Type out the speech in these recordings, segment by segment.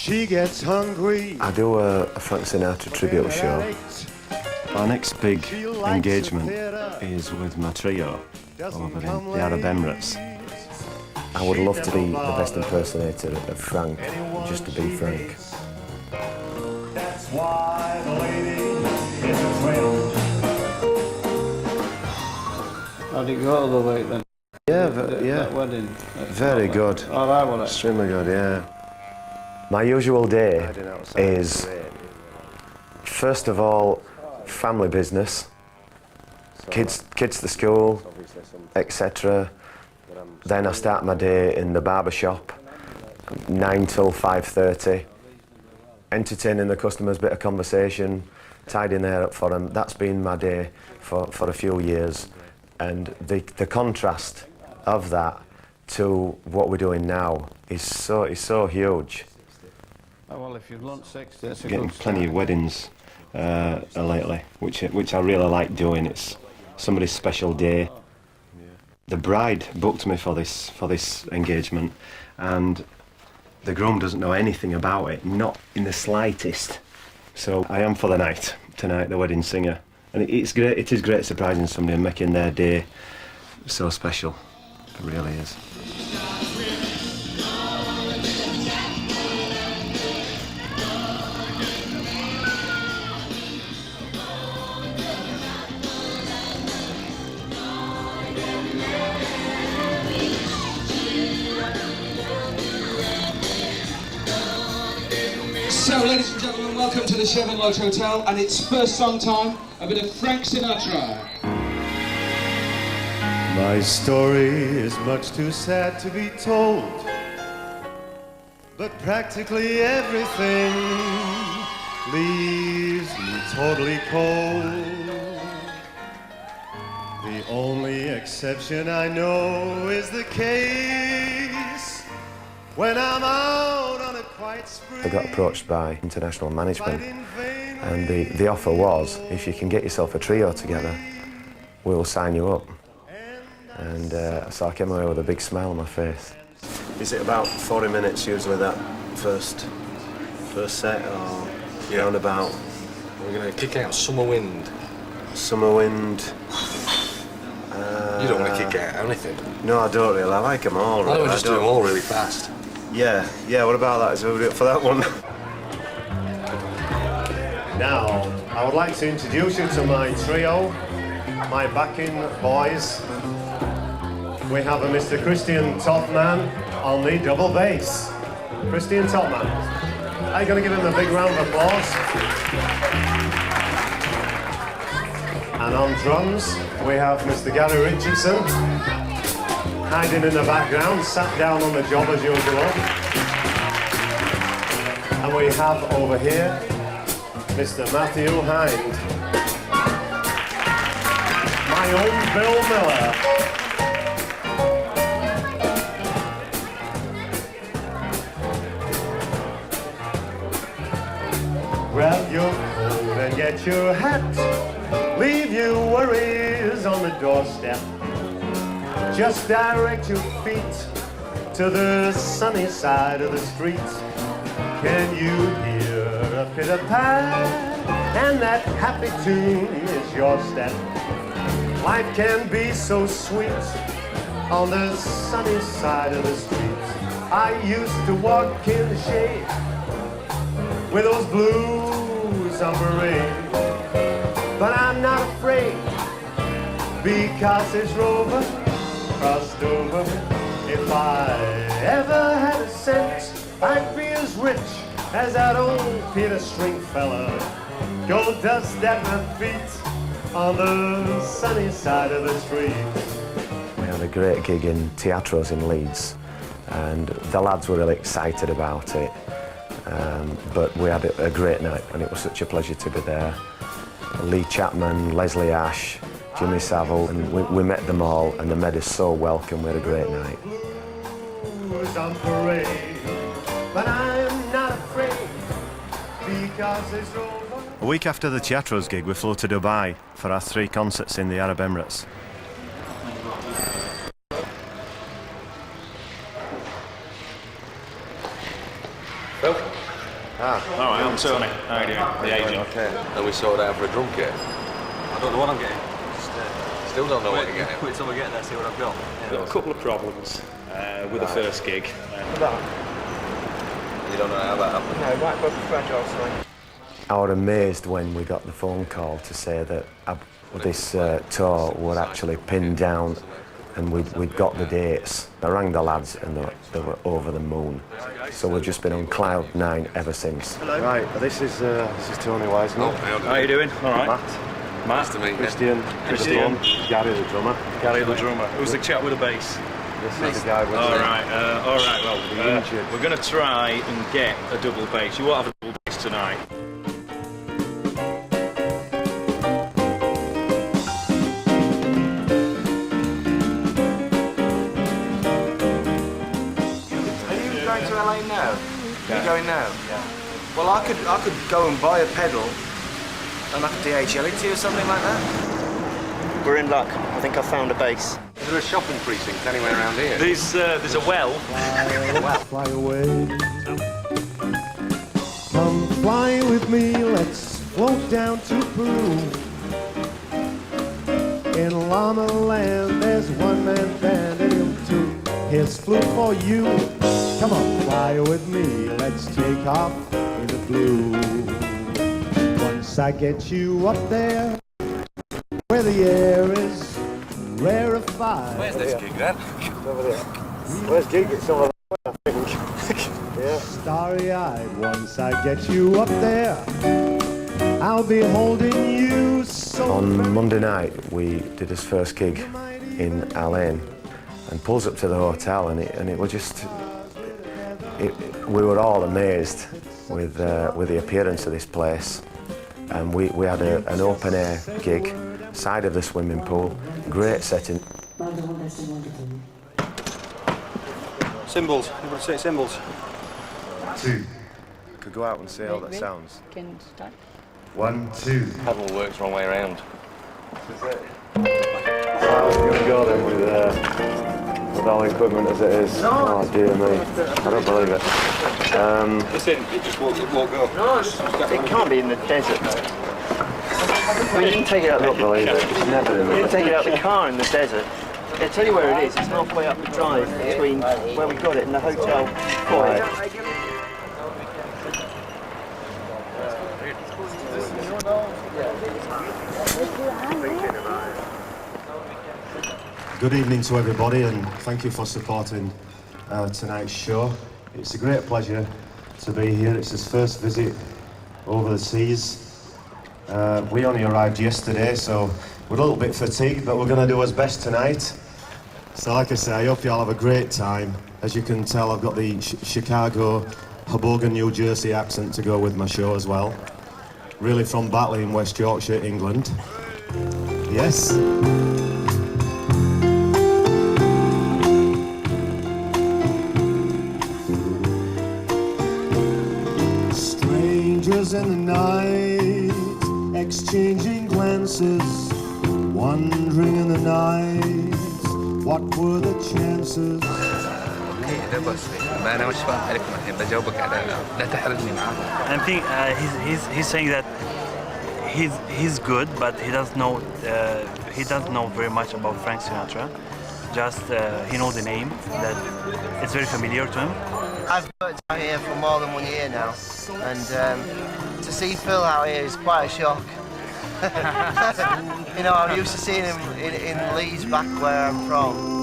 she gets hungry. I do a Frank Sinatra Tribute show. My next big engagement is with my trio over in the Arab Emirates. I would love to be the best impersonator of Frank, just to be Frank. That's why the lady is a friend. How'd it go the week then? Yeah, That wedding? very good. All right, well, Extremely good, yeah. My usual day is, first of all, family business, kids to school, etc. Then I start my day in the barber shop, 9 till 5:30, entertaining the customers, bit of conversation, tidying their up for them. That's been my day for a few years, and the contrast of that to what we're doing now is so huge. oh, well, if you've learnt 60, it's a Getting good plenty of weddings lately, which I really like doing. It's somebody's special day. The bride booked me for this engagement, and the groom doesn't know anything about it, not in the slightest. So I am for the night tonight, the wedding singer, and it's great. It is great surprising somebody and making their day so special. It really is. So, ladies and gentlemen, welcome to the Sherman Lodge Hotel, and it's first song time, a bit of Frank Sinatra. My story is much too sad to be told, but practically everything leaves me totally cold. The only exception I know is the case when I'm out on a quiet spree. I got approached by international management, and the offer was, if you can get yourself a trio together, we'll sign you up. And so I came away with a big smile on my face. Is it about 40 minutes usually, that first set, or round about? We're going to kick out Summer Wind. Summer Wind. You don't want to kick out anything. No, I don't really. I like them all. Why don't we just do them all really fast? Yeah, what about that? So we'll do it for that one. Now, I would like to introduce you to my trio, my backing boys. We have a Mr. Christian Topman on the double bass. Christian Topman. Are you going to give him a big round of applause? And on drums, we have Mr. Gary Richardson, hiding in the background, sat down on the job as usual. And we have over here Mr. Matthew Hind. My own Bill Miller. Grab your coat and get your hat. Leave your worries on the doorstep. Just direct your feet to the sunny side of the street. Can you hear a pitter-pat? And that happy tune is your step. Life can be so sweet on the sunny side of the street. I used to walk in the shade with those blues on parade, but I'm not afraid, because this rover crossed over. If I ever had a cent, I'd be as rich as that old Peter Stringfellow. Go dust at my feet on the sunny side of the street. We had a great gig in Teatros in Leeds, and the lads were really excited about it. But we had a great night, and it was such a pleasure to be there. Lee Chapman, Leslie Ash, Jimmy Savile, and we met them all, and they made us so welcome. We had a great night. On parade, but I'm not afraid, because it's over. A week after the Teatros gig, we flew to Dubai for our 3 concerts in the Arab Emirates. Phil? Ah. All right, I'm Tony. How you doing? The agent. Okay. And we sorted out for a drum kit. I don't know what I'm getting. Still don't know what you're getting. Wait till we get there, see what I've got. Got a couple of problems with the first gig. You don't know how that happened. No, right above the fragile sign. I was amazed when we got the phone call to say that this tour were actually pinned down and we'd got the dates. I rang the lads and they were over the moon. So we've just been on cloud 9 ever since. Hello. Right, this is Tony Wiseman. How are you doing? All right. Matt. Nice to meet you. Christian. Gary the drummer. Gary the drummer. Who's the chap with the bass? This is the guy with All right. Well, we're going to try and get a double bass. You won't have a double bass tonight. Going to LA now? You're going now? Yeah. Well, I could go and buy a pedal and I could DHL it to you or something like that. We're in luck. I think I found a base. Is there a shopping precinct anywhere around here? There's a well. Fly away. Come fly with me, let's float down to Peru. In Llama Land, there's one man band and he'll toot his flute for you. Come on, fly with me, let's take off in the blue. Once I get you up there, where the air is rarefied. Where's this gig then? Over there. Where's gig? It's over there, I think. Yeah. Starry-eyed, once I get you up there, I'll be holding you so. On Monday night, we did his first gig in Al Ain and pulls up to the hotel and it was just... we were all amazed with the appearance of this place. And we had an open-air gig, side of the swimming pool, great setting. Cymbals. Everybody say cymbals. 2, Could go out and see how that sounds. Can start. 1, 2. Pedal works wrong way around. How's it going to go then with all the equipment as it is? Oh dear me, I don't believe it. Listen, it just won't go. It can't be in the desert. I mean, you can take it out. I don't believe it. It's never in You can the... take it out the car in the desert. I'll tell you where it is. It's halfway up the drive between where we got it and the hotel foyer. Good evening to everybody and thank you for supporting tonight's show. It's a great pleasure to be here. It's his first visit over the seas. We only arrived yesterday, so we're a little bit fatigued, but we're going to do our best tonight. So like I say, I hope you all have a great time. As you can tell, I've got the Chicago, Hoboken, New Jersey accent to go with my show as well. Really from Batley in West Yorkshire, England. Yes. Strangers in the night, exchanging glances, wandering in the night, what were the chances? I think he's saying that he's good, but he doesn't know very much about Frank Sinatra. Just he knows the name, that it's very familiar to him. I've worked out here for more than 1 year now, and to see Phil out here is quite a shock. You know, I'm used to seeing him in Leeds, back where I'm from.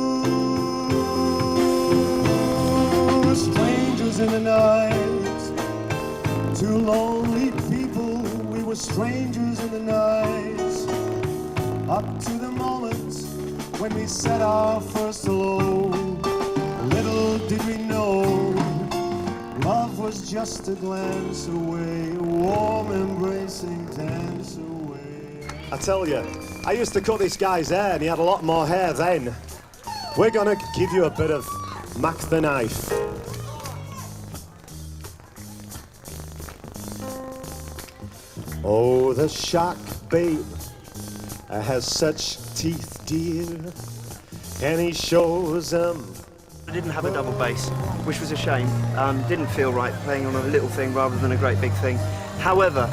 Strangers in the night, two lonely people, we were strangers in the night, up to the moment when we said our first hello. Little did we know, love was just a glance away, a warm embracing dance away. I tell you, I used to cut this guy's hair and he had a lot more hair then. We're gonna give you a bit of Mac the Knife. Oh, the shark, babe, has such teeth, dear, and he shows them I didn't have a double bass, which was a shame. Didn't feel right playing on a little thing rather than a great big thing. However,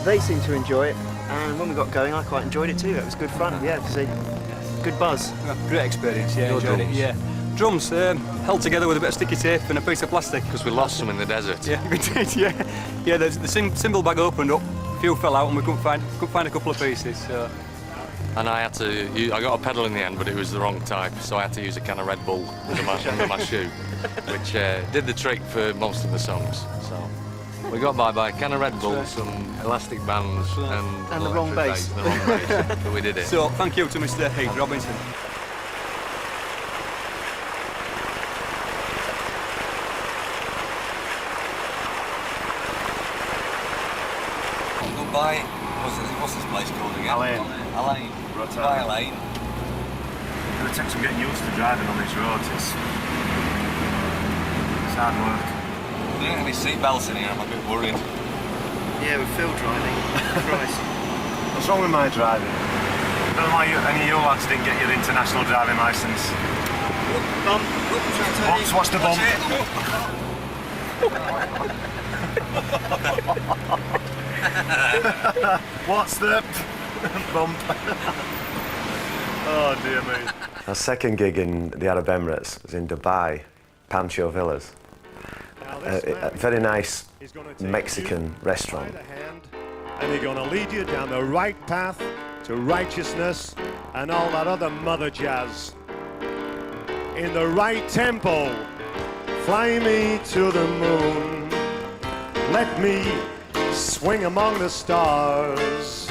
they seemed to enjoy it, and when we got going, I quite enjoyed it too. It was good fun. Yeah, it was a good buzz. Great experience, yeah, enjoyed it. Yeah. Drums held together with a bit of sticky tape and a piece of plastic. Because we lost them in the desert. Yeah, we did, yeah. Yeah, the cymbal bag opened up, a few fell out and we couldn't find a couple of pieces. So. And I got a pedal in the end, but it was the wrong type, so I had to use a can of Red Bull under my shoe, which did the trick for most of the songs. So we got by a can of Red Bull, some elastic bands, and the wrong bass. The wrong bass, but we did it. So thank you to Mr. Heath Robinson. Goodbye. What's this place called again? Alain. Goodbye, Alain. It'll take some getting used to driving on these roads. It's hard work. There aren't any seatbelts in here, I'm a bit worried. Yeah, with Phil driving. Christ. What's wrong with my driving? I don't know why any of you lads didn't get your international driving licence. Bumps, what's the bump? What's the bump? Oh dear me. Our second gig in the Arab Emirates was in Dubai, Pancho Villas. A very nice Mexican restaurant. And you're going to lead you down the right path to righteousness and all that other mother jazz. In the right tempo, fly me to the moon. Let me swing among the stars.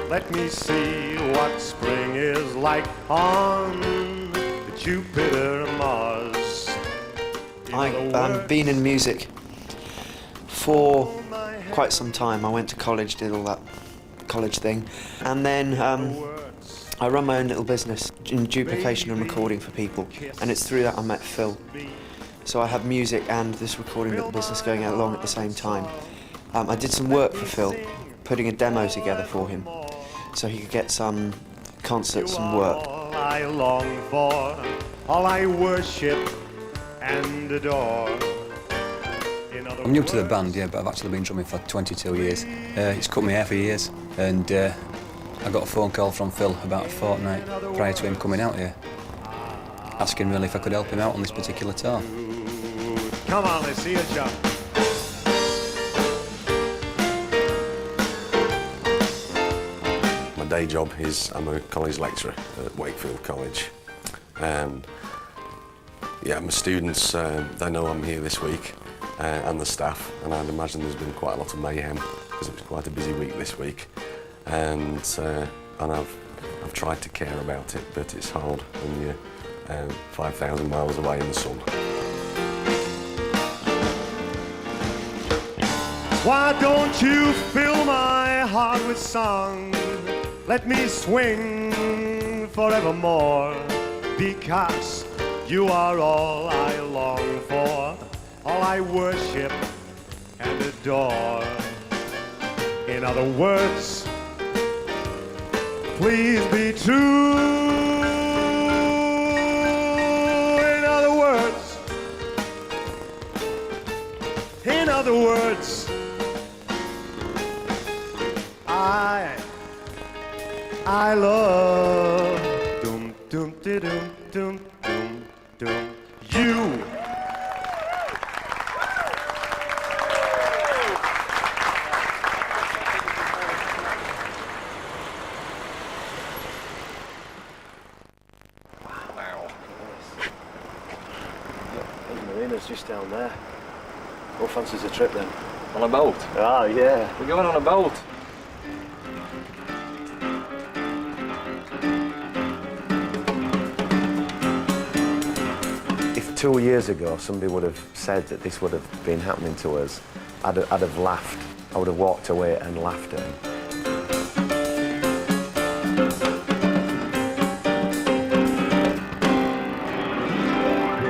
Let me see what spring is like on Jupiter and Mars. I've been in music for quite some time. I went to college, did all that college thing, and then I run my own little business in duplication and recording for people, and it's through that I met Phil. So I have music and this recording little business going along at the same time. I did some work for Phil, putting a demo together for him, so he could get some concerts and work. All I long for, all I worship and adore. I'm new to the band, yeah, but I've actually been drumming for 22 years. It's cut my hair for years, and I got a phone call from Phil about a fortnight prior to him coming out here, asking really if I could help him out on this particular tour. Come on, let's see a jump. My day job is I'm a college lecturer at Wakefield College. Yeah, my students, they know I'm here this week, and the staff, and I'd imagine there's been quite a lot of mayhem because it was quite a busy week this week, and I've tried to care about it, but it's hard when you're 5,000 miles away in the sun. Why don't you fill my heart with song? Let me swing forevermore, because you are all I long for, all I worship and adore. In other words, please be true. In other words, I love dum dum dum dum dum dum you. Wow. The marina's just down there. Who fancies a trip then? On a boat? Ah, yeah. We're going on a boat. If 2 years ago somebody would have said that this would have been happening to us, I'd have laughed. I would have walked away and laughed at him.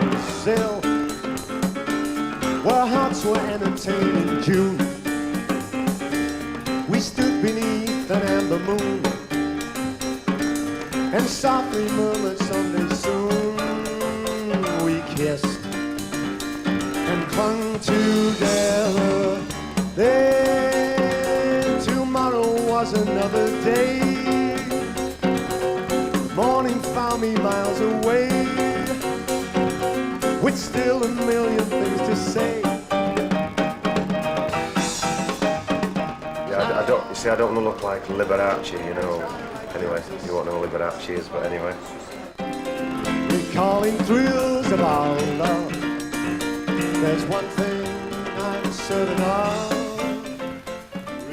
Brazil, where hearts were entertained in June. We stood beneath an amber moon and softly murmured someday soon clung together. Then tomorrow was another day. Morning found me miles away, with still a million things to say. Yeah, I don't want to look like Liberace, you know. Anyway, you won't know Liberace is, but anyway. Recalling thrills of our love, there's one thing I'm certain of.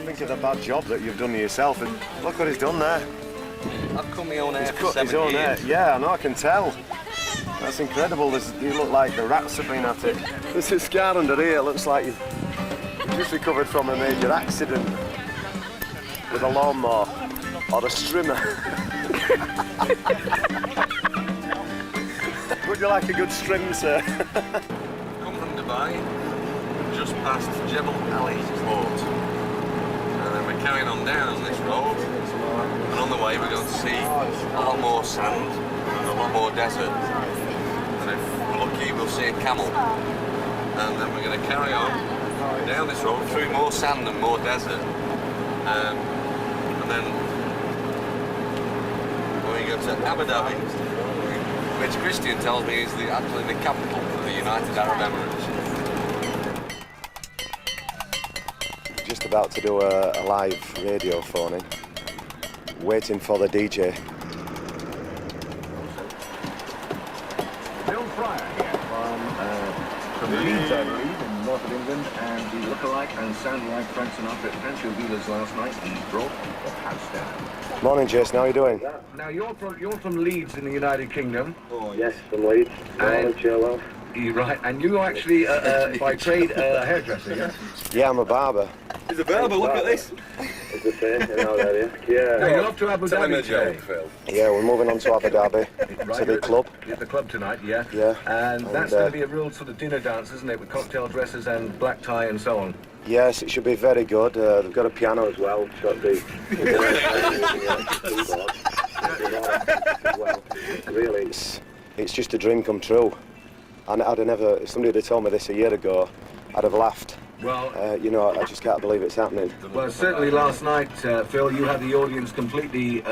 Think of the bad job that you've done to yourself, and look what he's done there. I've cut my own hair He's for cut 7 his own years. hair. Yeah, I know, I can tell. That's incredible. You look like the rats have been at it. This is scar under here. Looks like you've just recovered from a major accident with a lawnmower or a strimmer. Would you like a good string, sir? Come from Dubai, just past Jebel Ali Port. And then we're carrying on down this road. And on the way we're going to see a lot more sand and a lot more desert. And if we're lucky we'll see a camel. And then we're going to carry on down this road through more sand and more desert. And then when we go to Abu Dhabi, which Christian tells me is actually the capital of the United Arab Emirates. Just about to do a live radio phoning, waiting for the DJ. Bill Fryer here from Leeds, I believe, in north of England, and the look-alike and sound-alike Frank Sinatra at Pension Dealers last night, and he brought the house down. Morning, Jason. How are you doing? Now you're from Leeds in the United Kingdom. Oh, yes, from Leeds. You're right, and you actually, by trade, a hairdresser, yes? Yeah, I'm a barber. He's a barber, look at this. It's the same in our area. Yeah. Now, you're off to Abu Dhabi today. Yeah, we're moving on to Abu Dhabi, Right, to the club. At the club tonight, yeah. Yeah. And that's going to be a real sort of dinner dance, isn't it, with cocktail dresses and black tie and so on. Yes, it should be very good. They've got a piano as well. Really, it's just a dream come true. And I'd have never, if somebody had told me this a year ago, I'd have laughed. Well, you know, I just can't believe it's happening. Well, certainly last night, Phil, you had the audience completely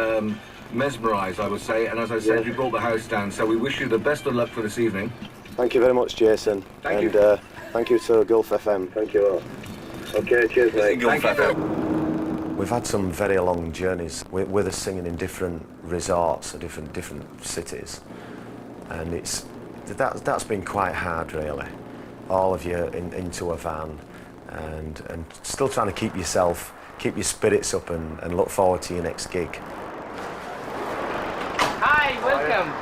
mesmerised, I would say, and as I said, you brought the house down, so we wish you the best of luck for this evening. Thank you very much, Jason. Thank you. Thank you to Gulf FM. Thank you all. Okay, cheers, mate. Thank you, Phil. We've had some very long journeys with us singing in different resorts or different cities, and that's been quite hard, really. All of you into a van, and still trying to keep your spirits up and look forward to your next gig. Hi, welcome.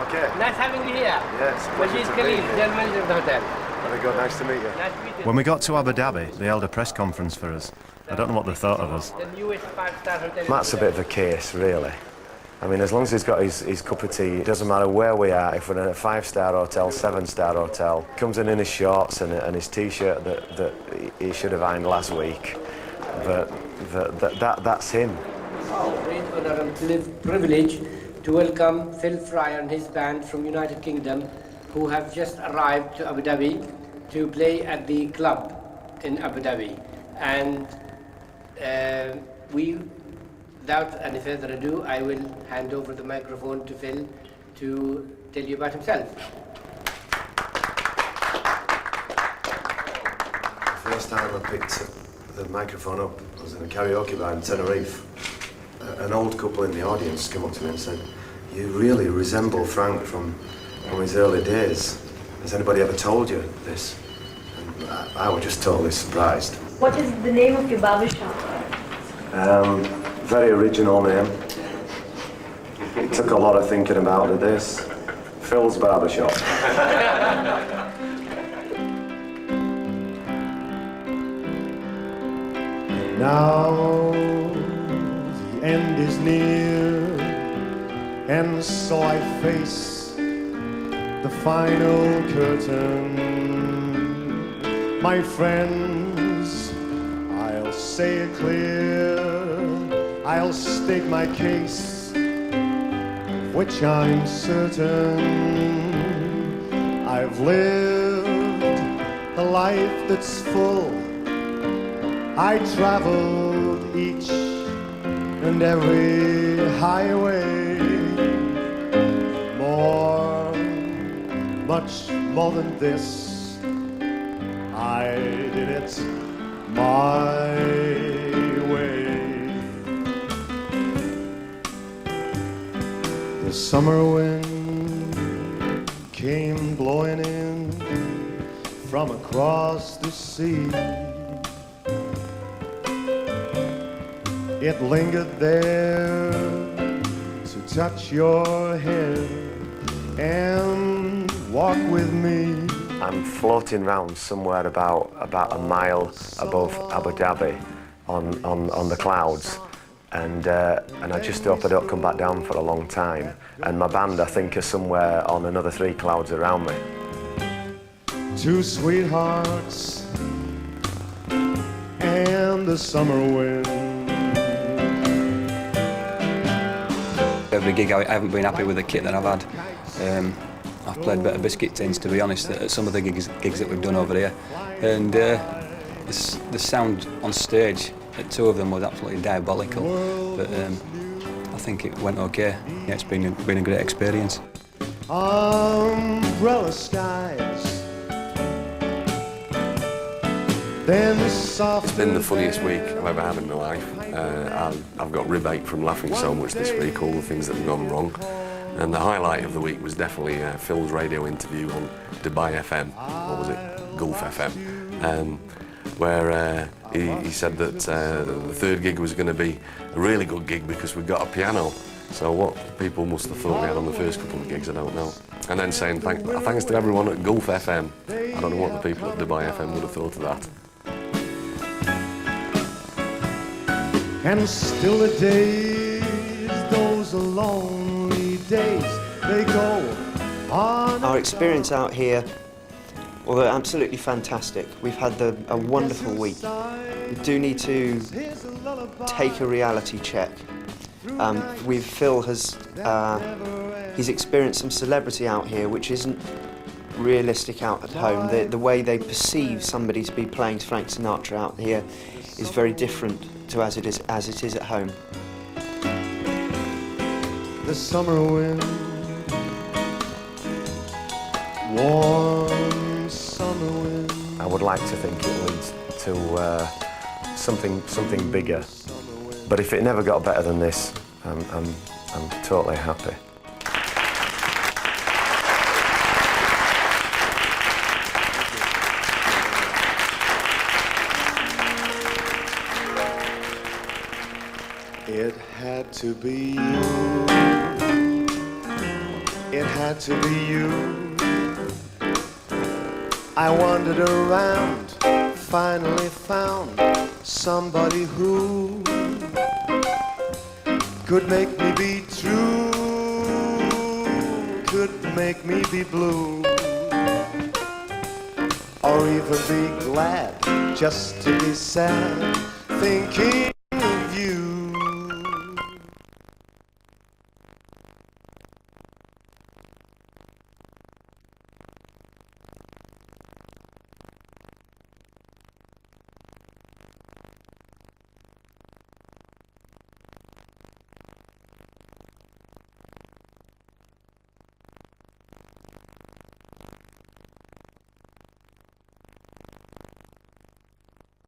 Okay. Nice having you here. Yes. Majid Khalil, general manager of the hotel. Very good. Nice to meet you. Nice to meet you. When we got to Abu Dhabi, they held a press conference for us. I don't know what they thought of us. The newest 5-star hotel. Matt's a bit of a case, really. I mean, as long as he's got his cup of tea, it doesn't matter where we are. If we're in a 5-star hotel, 7-star hotel, comes in his shorts and his T-shirt that he should have ironed last week. But that's him. Great honor and privilege to welcome Phil Fryer and his band from United Kingdom, who have just arrived to Abu Dhabi to play at the club in Abu Dhabi. And without any further ado, I will hand over the microphone to Phil to tell you about himself. The first time I picked the microphone up, I was in a karaoke bar in Tenerife. An old couple in the audience came up to me and said, "You really resemble Frank from his early days. Has anybody ever told you this?" And I was just totally surprised. What is the name of your barber shop? Very original name. It took a lot of thinking about this. Phil's Barbershop. Now the end is near, and so I face the final curtain. My friends, I'll say it clear, I'll state my case, of which I'm certain. I've lived the life that's full. I traveled each and every highway, much more than this. I did it my way. The summer wind came blowing in from across the sea. It lingered there to touch your head and walk with me. I'm floating round somewhere about a mile above Abu Dhabi on the clouds, and I just hope I don't come back down for a long time. And my band, I think, are somewhere on another 3 clouds around me. 2 sweethearts and the summer wind. Every gig I haven't been happy with the kit that I've had. I've played better biscuit tins, to be honest, at some of the gigs that we've done over here. And the sound on stage at 2 of them was absolutely diabolical. But I think it went okay. Yeah, it's been a great experience. Umbrella skies. Then it's been the funniest week I've ever had in my life. I've got rib-ache from laughing so much this week, all the things that have gone wrong. And the highlight of the week was definitely Phil's radio interview on Dubai FM, or was it Gulf FM, where he said that the 3rd gig was going to be a really good gig because we got a piano. So what people must have thought we had on the first couple of gigs, I don't know. And then saying thanks to everyone at Gulf FM. I don't know what the people at Dubai FM would have thought of that. And still the days, those are lonely days, they go on. Our experience out here, although absolutely fantastic, we've had a wonderful week. We do need to take a reality check. Phil has he's experienced some celebrity out here, which isn't realistic out at home. The way they perceive somebody to be playing Frank Sinatra out here is very different to as it is at home. The summer wind, warm summer wind. I would like to think it leads to something bigger. But if it never got better than this, I'm totally happy. It had to be you. It had to be you. I wandered around, finally found somebody who could make me be true, could make me be blue, or even be glad just to be sad, thinking